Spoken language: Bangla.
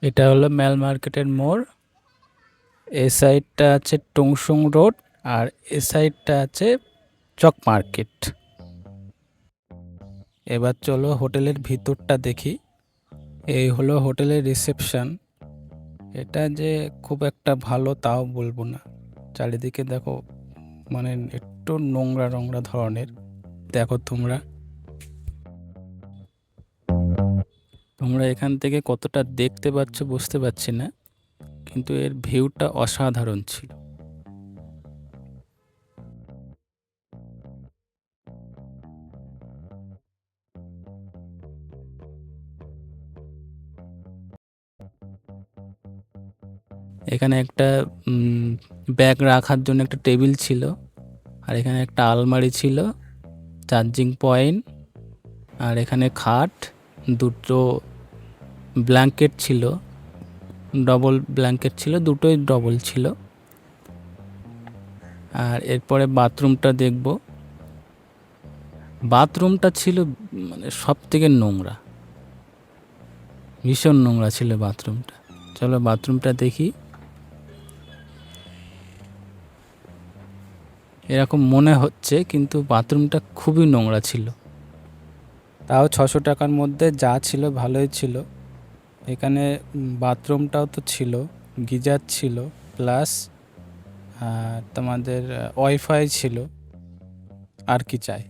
এটা হলো মেল মার্কেটের মোড়। এই সাইডটা আছে টংসুং রোড আর এ সাইডটা আছে চক মার্কেট। এবার চলো হোটেলের ভিতরটা দেখি। এই হলো হোটেলের রিসেপশন। এটা যে খুব একটা ভালো তাও বলবো না। চারিদিকে দেখো, মানে একটু নোংরা নোংরা ধরনের। দেখো তোমরা তোমরা এখান থেকে কতটা দেখতে পাচ্ছ বুঝতে পারছি না, কিন্তু এর ভিউটা অসাধারণ ছিল। এখানে একটা ব্যাগ রাখার জন্য একটা টেবিল ছিল, আর এখানে একটা আলমারি ছিল, চার্জিং পয়েন্ট, আর এখানে খাট, দুটো ব্ল্যাঙ্কেট ছিল, ডবল ব্ল্যাঙ্কেট ছিল, দুটোই ডবল ছিল। আর এরপরে বাথরুমটা দেখব। বাথরুমটা ছিল মানে সব থেকে নোংরা, ভীষণ নোংরা ছিল বাথরুমটা। চলো বাথরুমটা দেখি। এরকম মনে হচ্ছে, কিন্তু বাথরুমটা খুবই নোংরা ছিল। তাও 600 টাকার মধ্যে যা ছিল ভালোই ছিল। এখানে বাথরুমটাও তো ছিল, গিজার ছিল, প্লাস তোমাদের ওয়াইফাই ছিল। আর কি চাই।